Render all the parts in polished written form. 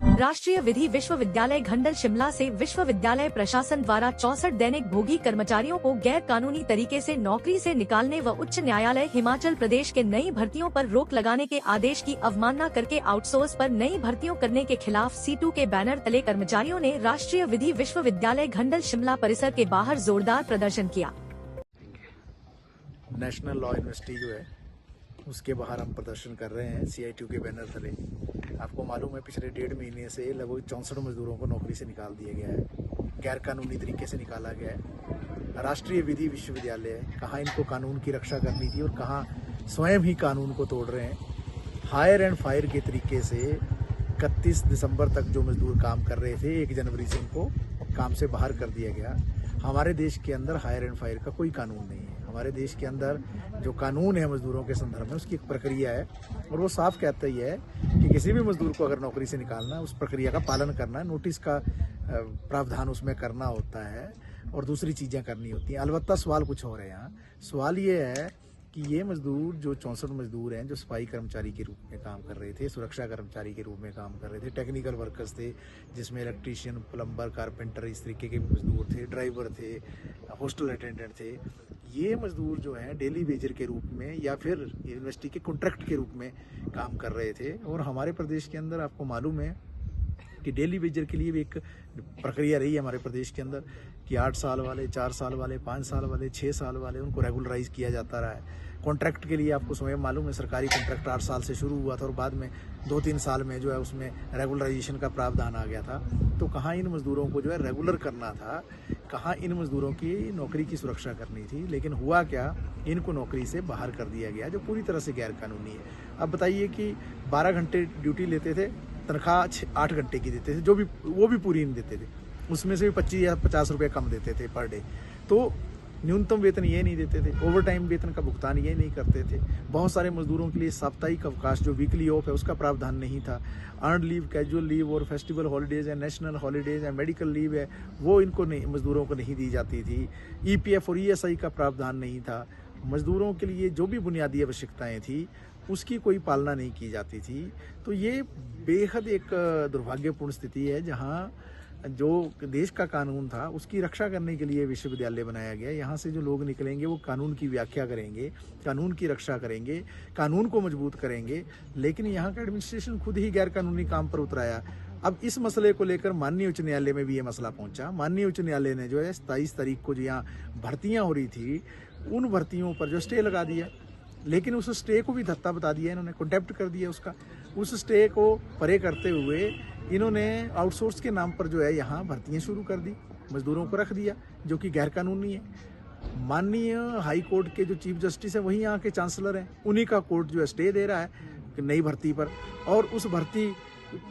राष्ट्रीय विधि विश्वविद्यालय घंडल शिमला से विश्वविद्यालय प्रशासन द्वारा 64 दैनिक भोगी कर्मचारियों को गैर कानूनी तरीके से नौकरी से निकालने व उच्च न्यायालय हिमाचल प्रदेश के नई भर्तियों पर रोक लगाने के आदेश की अवमानना करके आउटसोर्स पर नई भर्तियों करने के खिलाफ C2 के बैनर तले कर्मचारियों ने राष्ट्रीय विधि विश्वविद्यालय घंडल शिमला परिसर के बाहर जोरदार प्रदर्शन किया। नेशनल लॉ यूनिवर्सिटी जो है उसके बाहर हम प्रदर्शन कर रहे हैं CITU के बैनर तले। आपको मालूम है पिछले 1.5 महीने से लगभग 64 मजदूरों को नौकरी से निकाल दिया गया है, गैर कानूनी तरीके से निकाला गया है। राष्ट्रीय विधि विश्वविद्यालय है, कहाँ इनको कानून की रक्षा करनी थी और कहाँ स्वयं ही कानून को तोड़ रहे हैं। हायर एंड फायर के तरीके से 31 दिसंबर तक जो मजदूर काम कर रहे थे 1 जनवरी से उनको काम से बाहर कर दिया गया। हमारे देश के अंदर हायर एंड फायर का कोई कानून नहीं है। हमारे देश के अंदर जो कानून है मजदूरों के संदर्भ में उसकी एक प्रक्रिया है और वो साफ कहता ही है कि किसी भी मजदूर को अगर नौकरी से निकालना है उस प्रक्रिया का पालन करना है, नोटिस का प्रावधान उसमें करना होता है और दूसरी चीज़ें करनी होती हैं। अलबत्ता सवाल कुछ और है। यहाँ सवाल ये है कि ये मजदूर जो 64 मजदूर हैं जो सफाई कर्मचारी के रूप में काम कर रहे थे, सुरक्षा कर्मचारी के रूप में काम कर रहे थे, टेक्निकल वर्कर्स थे जिसमें इलेक्ट्रीशियन, प्लम्बर, कारपेंटर इस तरीके के मजदूर थे, ड्राइवर थे, हॉस्टल अटेंडेंट थे। ये मजदूर जो हैं डेली वेजर के रूप में या फिर यूनिवर्सिटी के कॉन्ट्रैक्ट के रूप में काम कर रहे थे। और हमारे प्रदेश के अंदर आपको मालूम है कि डेली वेजर के लिए भी एक प्रक्रिया रही है हमारे प्रदेश के अंदर कि 8 साल वाले, 4 साल वाले, 5 साल वाले, 6 साल वाले उनको रेगुलराइज किया जाता रहा है। कॉन्ट्रैक्ट के लिए आपको स्वयं मालूम है सरकारी कॉन्ट्रैक्ट 8 साल से शुरू हुआ था और बाद में 2-3 साल में जो है उसमें रेगुलराइजेशन का प्रावधान आ गया था। तो कहाँ इन मजदूरों को जो है रेगुलर करना था, कहाँ इन मजदूरों की नौकरी की सुरक्षा करनी थी। लेकिन हुआ क्या, इनको नौकरी से बाहर कर दिया गया जो पूरी तरह से गैर कानूनी है। अब बताइए कि 12 घंटे ड्यूटी लेते थे, तनख्वाह 8 घंटे की देते थे, जो भी वो भी पूरी नहीं देते थे, उसमें से भी 25 या 50 रुपये कम देते थे पर डे। तो न्यूनतम वेतन ये नहीं देते थे, ओवर टाइम वेतन का भुगतान ये नहीं करते थे। बहुत सारे मजदूरों के लिए साप्ताहिक अवकाश जो वीकली ऑफ है उसका प्रावधान नहीं था। अर्नड लीव, कैजुअल लीव और फेस्टिवल हॉलीडेज है, नेशनल हॉलीडेज है, मेडिकल लीव है, वो इनको नहीं, मजदूरों को नहीं दी जाती थी। EPF और ESI का प्रावधान नहीं था। मजदूरों के लिए जो भी बुनियादी आवश्यकताएँ थी उसकी कोई पालना नहीं की जाती थी। तो ये बेहद एक दुर्भाग्यपूर्ण स्थिति है जहाँ जो देश का कानून था उसकी रक्षा करने के लिए विश्वविद्यालय बनाया गया। यहाँ से जो लोग निकलेंगे वो कानून की व्याख्या करेंगे, कानून की रक्षा करेंगे, कानून को मजबूत करेंगे। लेकिन यहाँ का एडमिनिस्ट्रेशन खुद ही गैर कानूनी काम पर उतराया। अब इस मसले को लेकर माननीय उच्च न्यायालय में भी ये मसला पहुंचा। माननीय उच्च न्यायालय ने जो है 27 तारीख को जो यहाँ भर्तियाँ हो रही थी उन भर्तियों पर जो स्टे लगा दिया, लेकिन उस स्टे को भी धत्ता बता दिया इन्होंने, कॉन्टेम्प्ट कर दिया उसका। उस स्टे को परे करते हुए इन्होंने आउटसोर्स के नाम पर जो है यहाँ भर्तियाँ शुरू कर दी, मजदूरों को रख दिया जो कि गैर कानूनी है। माननीय हाई कोर्ट के जो चीफ जस्टिस हैं वही यहाँ के चांसलर हैं, उन्हीं का कोर्ट जो है स्टे दे रहा है नई भर्ती पर, और उस भर्ती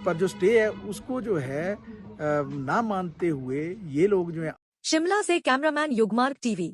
पर जो स्टे है उसको जो है ना मानते हुए ये लोग जो है। शिमला से कैमरामैन युगमार्ग TV।